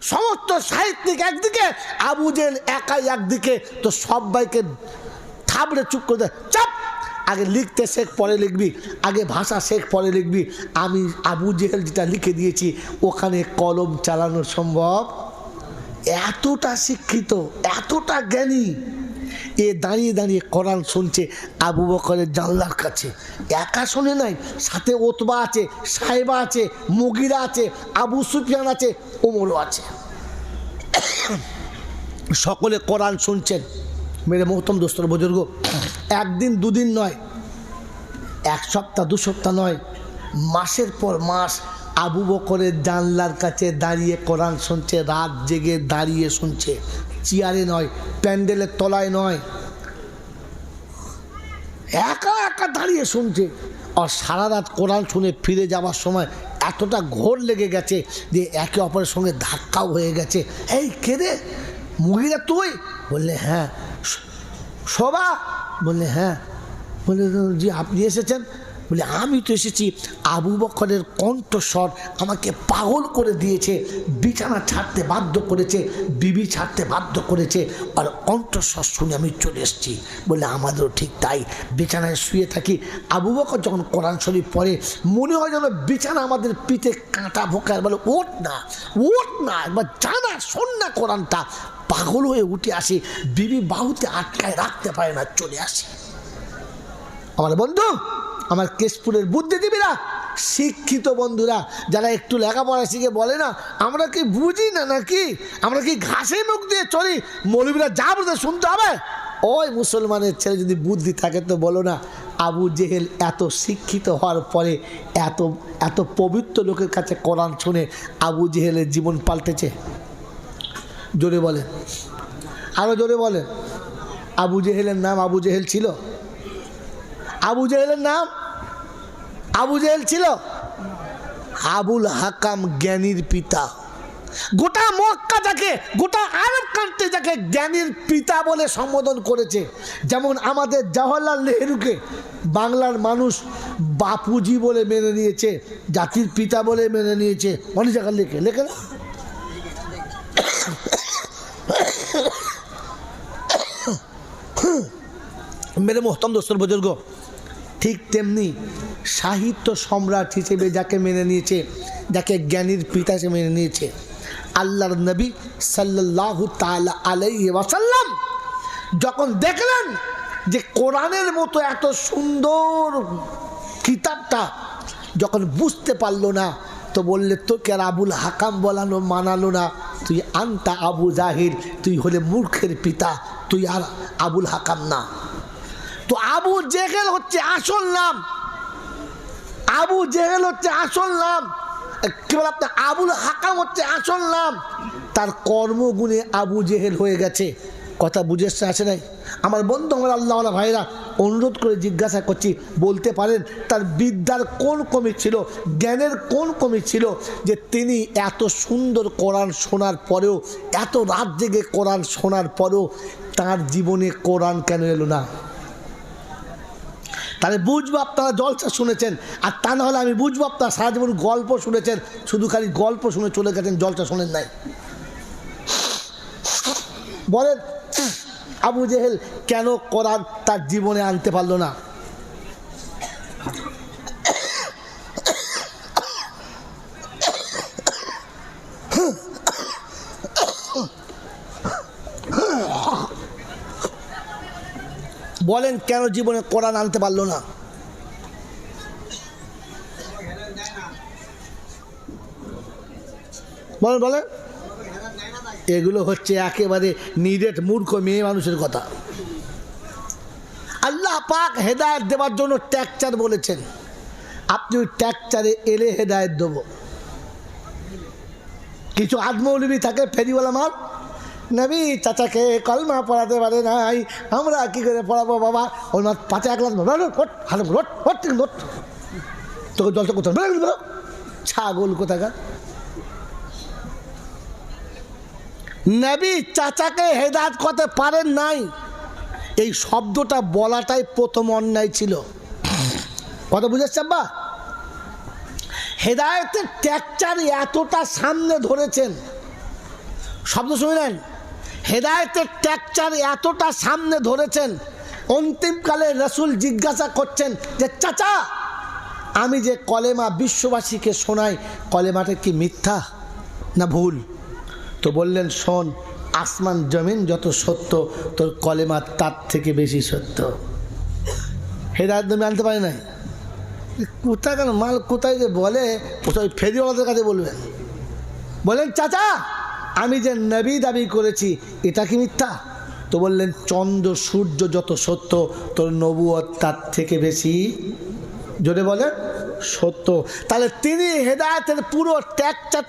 সমস্ত সাহিত্যিক একদিকে, আবু জেহেল একাই একদিকে। তো সবাইকে থাবড়ে চুপ করে দেয়, চাপ, আগে লিখতে শেখ পরে লিখবি, আগে ভাষা শেখ পরে লিখবি। আমি আবু জেহেল যেটা লিখে দিয়েছি ওখানে কলম চালানো সম্ভব। এতটা শিক্ষিত, এতটা জ্ঞানী, এ দাঁড়িয়ে দাঁড়িয়ে কোরআন শুনছে আবু বকরের জানলার কাছে। একা শুনে নাই, সাথে ওতবা আছে, সাহেবা আছে, মুগিরা আছে, আবু সুফিয়ান আছে, ওমরও আছে। সকলে কোরআন শুনছেন। মেরে মোহতম দোস্তর বুজুর্গ, একদিন দুদিন নয়, এক সপ্তাহ দু সপ্তাহ নয়, মাসের পর মাস আবু বকরের জানলার কাছে দাঁড়িয়ে কোরআন শুনছে। রাত জেগে দাঁড়িয়ে শুনছে, চেয়ারে নয়, প্যান্ডেলের তলায় নয়, একা একা দাঁড়িয়ে শুনছে। আর সারা রাত কোরআন শুনে ফিরে যাওয়ার সময় এতটা ঘোর লেগে গেছে যে একে অপরের সঙ্গে ধাক্কাও হয়ে গেছে। এই কে রে, মুগিরা তুই? বললে হ্যাঁ। শোভা? বললে হ্যাঁ। বলে জি আপনি এসেছেন? বলে আমি তো এসেছি। আবু বকরের কণ্ঠস্বর আমাকে পাগল করে দিয়েছে, বিছানা ছাড়তে বাধ্য করেছে, বিবি ছাড়তে বাধ্য করেছে, আর কণ্ঠস্বর শুনে আমি চলে এসেছি। বলে আমাদেরও ঠিক তাই, বিছানায় শুয়ে থাকি, আবু বকর যখন কোরআন শরীফ পড়ে মনে হয় যেন বিছানা আমাদের পিঠে কাঁটা ভোকায়, বলে ওঠ না, ওঠ না, একবার জানা শোন না কোরআনটা। পাগল হয়ে উঠে আসি, বিবি বাহুতে আটকায় রাখতে পারে না, চলে আসি। আমার বন্ধু, আমার কেশপুরের বুদ্ধিজীবীরা, শিক্ষিত বন্ধুরা, যারা একটু লেখাপড়া শিখে বলে না আমরা কি বুঝি না নাকি, আমরা কি ঘাসে মুখ দিয়ে চলি, মৌলবীরা যা বলতে শুনতে হবে। ওই মুসলমানের ছেলে যদি বুদ্ধি থাকে তো বলো না, আবু জেহেল এত শিক্ষিত হওয়ার পরে এত এত পবিত্র লোকের কাছে কোরআন শুনে আবু জেহেলের জীবন পাল্টেছে। জোরে বলেন, আরো জোরে বলেন। আবু জেহেলের নাম আবু জেহেল ছিল? আবু জেহেলের নাম আবু জেহেল ছিল? আবুল হাকাম জ্ঞানীর পিতা। গোটা মক্কা যাকে, গোটা আরব কান্ট্রি যাকে জ্ঞানীর পিতা বলে সম্বোধন করেছে। যেমন আমাদের জওহরলাল নেহরুকে বাংলার মানুষ বাপুজি বলে মেনে নিয়েছে, জাতির পিতা বলে মেনে নিয়েছে। অনেক জায়গায় লেখে লেখে না, মেরে মোহতম দোস্তর বুজুর্গ, ঠিক তেমনি সাহিত্য সম্রাট হিসেবে যাকে মেনে নিয়েছে, যাকে জ্ঞানীর পিতা হিসেবে মেনে নিয়েছে, আল্লাহর নবী সাল্লাল্লাহু তাআলা আলাইহি ওয়াসাল্লাম যখন দেখলেন যে কোরআনের মতো এত সুন্দর কিতাবটা যখন বুঝতে পারলো না, তো বললে তোকে আর আবুল হাকাম বলানো মানালো না, তুই আনতা আবু জাহিল, তুই হলে মূর্খের পিতা, তুই আর আবুল হাকাম না। তো আবু জেহেল হচ্ছে আসল নাম, আবু জেহেল হচ্ছে আসল নাম, কি বলে আপনার আবুল হাকাম হচ্ছে আসল নাম। তার কর্মগুণে আবু জেহেল হয়ে গেছে। কথা বুঝে আসে নাই? আমার বন্ধু, আমার আল্লাহওয়ালা ভাইরা, অনুরোধ করে জিজ্ঞাসা করছি, বলতে পারেন তার বিদ্যার কোন কমি ছিল, জ্ঞানের কোন কমি ছিল যে তিনি এত সুন্দর কোরআন শোনার পরেও, এত রাত জেগে কোরআন শোনার পরেও তার জীবনে কোরআন কেন এলো না? তাহলে বুঝবো আপনারা জলসা শুনেছেন, আর তা না হলে আমি বুঝবো আপনারা সারা জীবন গল্প শুনেছেন, শুধু খালি গল্প শুনে চলে গেছেন, জলসা শোনেন নাই। বলেন আবু জেহেল কেন কোরআন তার জীবনে আনতে পারলো না? বলেন কেন জীবনে কোরআন আনতে পারলো না? বলেন বলেন। এগুলো হচ্ছে একেবারে নিরেট মূর্খ মেয়ে মানুষের কথা। আল্লাহ পাক হেদায়েত দেওয়ার জন্য ট্যাকচার বলেছেন, আপনি ওই ট্যাকচারে এলে হেদায়েত দেব। কিছু আদমৌলবী থাকে ফেরিওয়ালা মাল, নবী চাচাকে কলমা পড়াতে পারে নাই, আমরা কি করে পড়াবো বাবা, ওর মা পাঁচে এক লাখ তোকে জলটা কোথাও ছাগল কোথাকার। নবী চাচাকে হেদায়েত করতে পারেন নাই, এই শব্দটা বলাটাই প্রথম অন্যায় ছিল। কথা বুঝেছ আব্বা? হেদায়েতের ট্যাকচার এতটা সামনে ধরেছেন, শব্দ শুনলেন? হেদায়েতের টেকচার এতটা সামনে ধরেছেন, অন্তিমকালে রাসূল জিজ্ঞাসা করছেন যে চাচা, আমি যে কলেমা বিশ্ববাসীকে শোনাই, কলেমাটা কি মিথ্যা না ভুল? তো বললেন, শোন, আসমান জমিন যত সত্য, তোর কলেমা তার থেকে বেশি সত্য। হেদায়েত তুমি আনতে পারি নাই। কোথায় কেন মাল কোথায় যে বলে, ওই ফেরিওয়ালাদের কাছে বলবেন। বলেন চাচা, আমি যে নবী দাবি করেছি এটা কি মিথ্যা? তো বললেন, চন্দ্র সূর্য যত সত্য, তোর নবুয়ত তার থেকে বেশি, জোরে বলেন, সত্য। তাহলে তিনি হেদায়েতের পুরো টেকচারটা